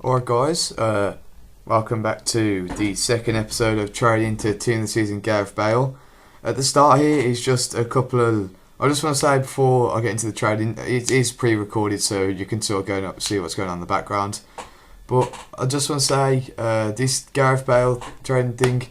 Alright guys, welcome back to the second episode of Trading to Team of the Season Gareth Bale. At the start here is just a couple of... I just want to say before I get into the trading, it is pre-recorded so you can sort of go and see what's going on in the background. But I just want to say, this Gareth Bale trading thing,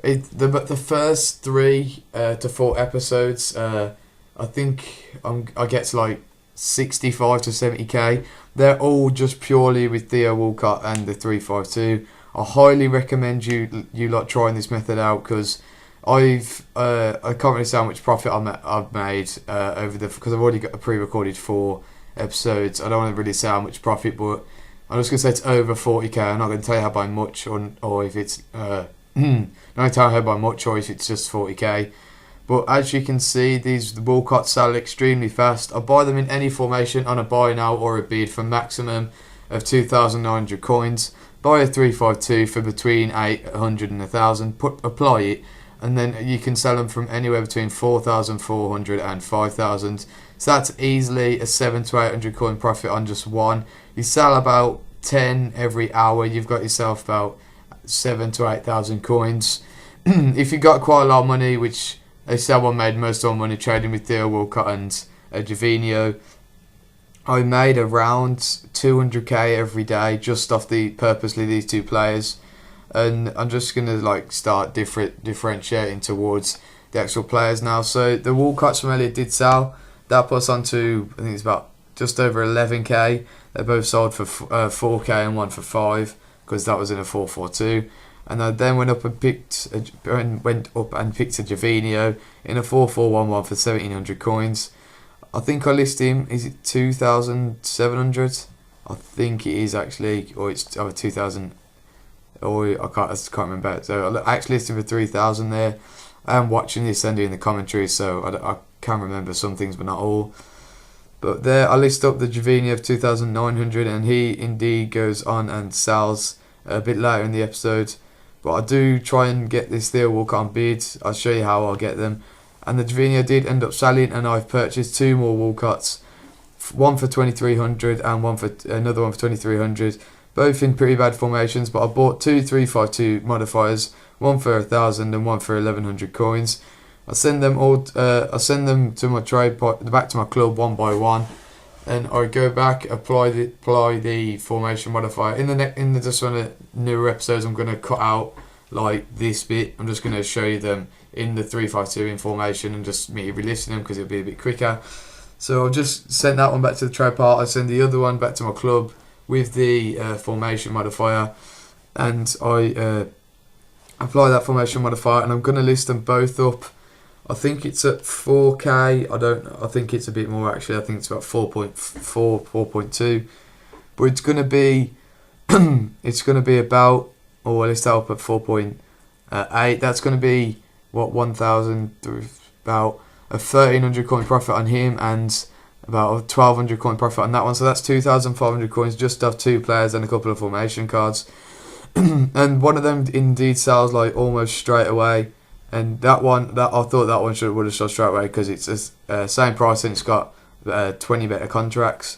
the first 3 to 4 episodes, I think I get to like 65 to 70k. They're all just purely with Theo Walcott and the 352. I highly recommend you lot trying this method out because I can't really say how much profit I've made because I've already got a pre-recorded 4 episodes. I don't want to really say how much profit, but I'm just going to say it's over 40k. I'm not going to tell you how by much or if it's not going to tell you how by much or if it's just 40k. But as you can see, the Walcott sell extremely fast. I buy them in any formation on a buy now or a bid for maximum of 2,900 coins. Buy a 352 for between 800 and 1,000. Apply it, and then you can sell them from anywhere between 4,400 and 5,000. So that's easily a 700 to 800 coin profit on just one. You sell about 10 every hour. You've got yourself about 7,000 to 8,000 coins. If you got quite a lot of money, which they say I made most of my money trading with Theo Walcott and Javinho. I made around 200k every day just off purposely these 2 players, and I'm just gonna start differentiating towards the actual players now. So the Walcotts from earlier did sell. That puts on to, I think it's about just over 11k. They both sold for 4k and one for 5 because that was in a 442. And I then went up and picked a Javinho in a 4-4-1-1 for 1,700 coins. I think I list him. Is it 2,700? I think it is actually, or it's over 2,000. Or I can't remember. So I actually listed him for 3,000 there. I am watching this and doing the commentary, so I can remember some things, but not all. But there, I list up the Javinho of 2,900, and he indeed goes on and sells a bit later in the episode. But I do try and get this Theo Walcott on bid. I'll show you how I'll get them. And the Javinho did end up selling, and I've purchased 2 more Walcotts. One for 2,300 and another one for 2,300. Both in pretty bad formations, but I bought 2 352 modifiers. One for 1,000 and one for 1,100 coins. I send them to my back to my club one by one. And I go back, apply the formation modifier. In the just one of the newer episodes, I'm going to cut out like this bit. I'm just going to show you them in the 352 in formation and just me relisting them because it'll be a bit quicker. So I'll just send that one back to the trade part. I send the other one back to my club with the formation modifier, and I apply that formation modifier, and I'm going to list them both up. I think it's at 4k. I think it's a bit more actually. I think it's about 4.4, 4.2. But it's gonna be about, or let's start up at 4.8. That's gonna be what 1,000, about a 1,300 coin profit on him and about a 1,200 coin profit on that one. So that's 2,500 coins just off 2 players and a couple of formation cards. And one of them indeed sells like almost straight away. And I thought that one would have sold straight away because it's the same price and it's got 20 better contracts.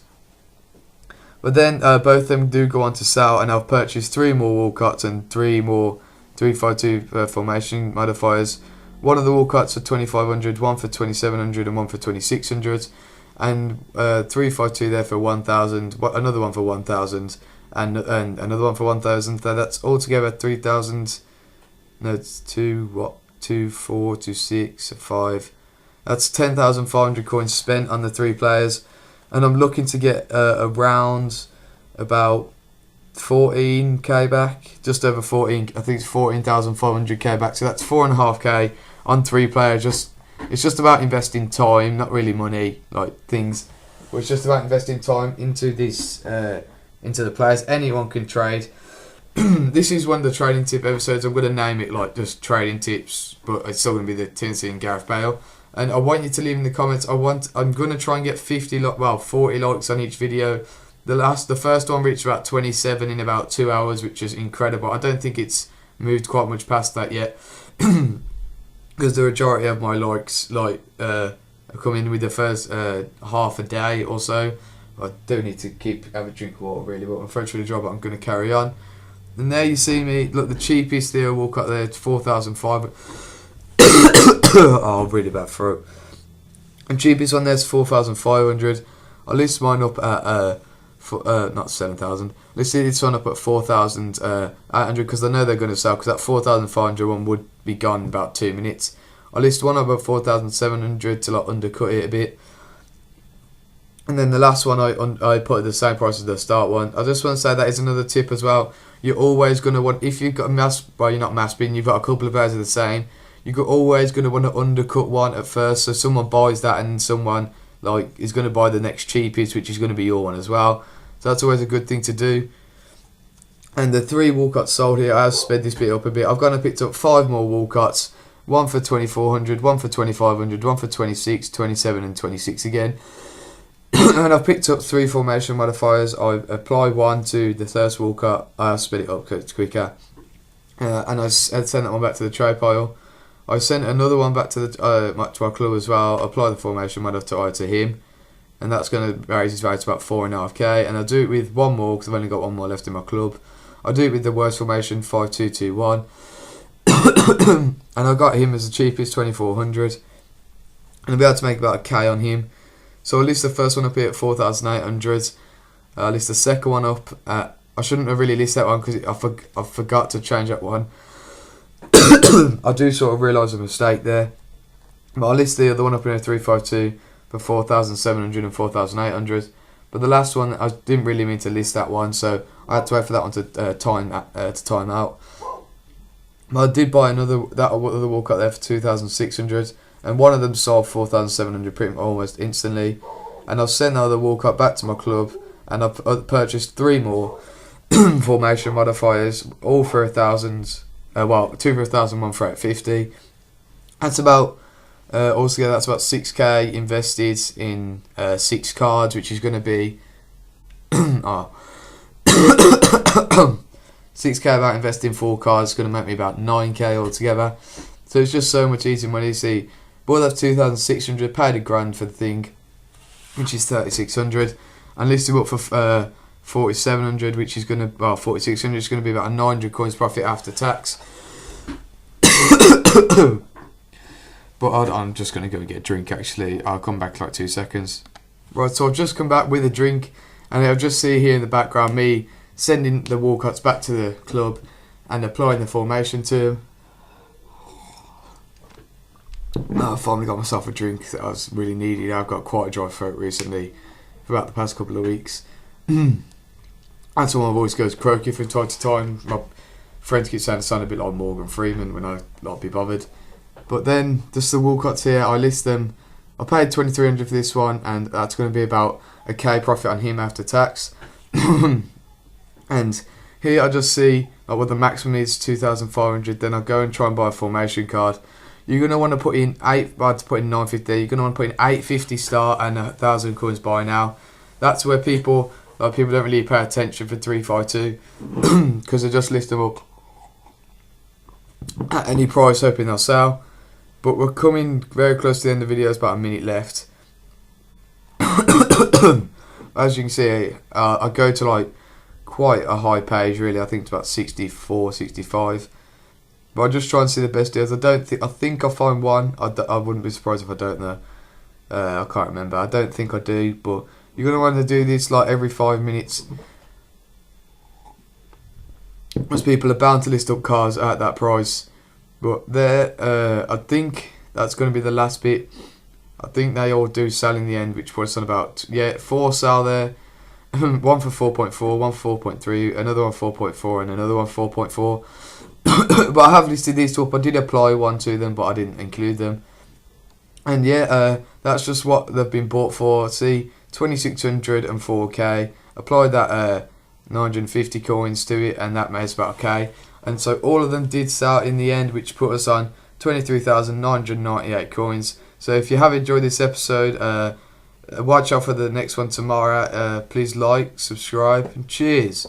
But then both of them do go on to sell, and I've purchased 3 more Walcotts and 3 more 352 formation modifiers. One of the Walcotts for 2,500, one for 2,700, and one for 2,600, and 352 there for 1,000. Another one for 1,000, and another one for 1,000. That's altogether 3,000. No, it's 2, 4, 2, 6, 5. That's 10,500 coins spent on the 3 players, and I'm looking to get around about 14k back, just over 14. I think it's 14,500k back. So that's 4.5k on 3 players. It's just about investing time, not really money like things. But it's just about investing time into this into the players. Anyone can trade. This is one of the trading tip episodes. I'm going to name it like just trading tips, but it's still going to be the TNC and Gareth Bale. And I want you to leave in the comments. I'm going to try and get 40 likes on each video. The first one reached about 27 in about 2 hours, which is incredible. I don't think it's moved quite much past that yet, because the majority of my likes come in with the first half a day or so. I do need to have a drink of water really, but my throat's really dry, but I'm going to carry on. And there you see me, look, the cheapest Theo Walcott there, it's 4,500. Oh, really bad throat. And cheapest one there's 4,500. I list mine up at not 7,000. Let's see this one up at 4,800 because I know they're going to sell, because that 4,500 one would be gone in about 2 minutes. I list one up at 4,700 to like undercut it a bit. And then the last one I put at the same price as the start one. I just want to say that is another tip as well. You're always going to want, if you've got a mass, well, you're not mass bidding, you've got a couple of pairs of the same, you're always going to want to undercut one at first, so someone buys that and someone like is going to buy the next cheapest, which is going to be your one as well. So that's always a good thing to do. And the 3 Walcotts sold here, I have sped this bit up a bit. I've gone and picked up 5 more Walcotts, one for 2,400, one for 2,500, one for 26, 27 and 26 again. And I've picked up 3 formation modifiers. I apply one to the first Walcott, I sped it up quicker, and I sent that one back to the tray pile. I sent another one back to my club as well. Apply the formation modifier to him, and that's going to raise his value to about 4.5k. And I do it with one more because I've only got one more left in my club. I do it with the worst formation 5-2-2-1, and I got him as the cheapest 2,400, and I'll be able to make about a k on him. So I list the first one up here at 4,800. I list the second one up at, I shouldn't have really listed that one because I forgot to change that one. I do sort of realise a mistake there. But I list the other one up in a 352 for 4,700 and 4,800. But the last one, I didn't really mean to list that one, so I had to wait for that one to time out. But I did buy other Walcott there for 2,600. And one of them sold 4,700 pretty much almost instantly. And I've sent the other Walcott back to my club, and I've purchased 3 more formation modifiers, all for 1,000. Well, 2 for 1,000, 1 for 850. That's about altogether that's about 6k invested in 6 cards, which is going to be 6k about investing 4 cards is going to make me about 9k altogether. So it's just so much easier money. See, bought that 2,600, paid £1,000 for the thing, which is 3,600, and listed up for 4,700, which is going to, well, 4,600 is going to be about a 900 coins profit after tax. But I'm just going to go and get a drink actually. I'll come back in like 2 seconds. Right, so I've just come back with a drink, and I'll just see here in the background me sending the Walcotts back to the club and applying the formation to them. I finally got myself a drink that I was really needed. I've got quite a dry throat recently for about the past couple of weeks. And so my voice goes croaky from time to time. My friends keep saying I sound a bit like Morgan Freeman when I not be bothered. But then, just the Walcotts here, I list them. I paid 2,300 for this one, and that's going to be about a k profit on him after tax. And here I just see like what the maximum is, 2,500. Then I go and try and buy a formation card. You're going to want to put in 950. You're going to want to put in 850 start and 1,000 coins buy now. That's where people don't really pay attention for 352 because they just list them up at any price hoping they'll sell. But we're coming very close to the end of the video. It's about a minute left. As you can see, I go to like quite a high page really. I think it's about 64, 65. But I just try and see the best deals. I think I'll find one. I wouldn't be surprised if I don't though. I can't remember. I don't think I do, but you're going to want to do this like every 5 minutes. Most people are bound to list up cars at that price. But there, I think that's going to be the last bit. I think they all do sell in the end, which puts on about, 4 sell there. One for 4.4, one for 4.3, another one 4.4, and another one 4.4. But I have listed these two up. I did apply one to them, but I didn't include them. And that's just what they've been bought for. See, 2,600 and 4k. Applied that 950 coins to it, and that makes about a k. And so all of them did sell in the end, which put us on 23,998 coins. So if you have enjoyed this episode, watch out for the next one tomorrow. Please like, subscribe, and cheers.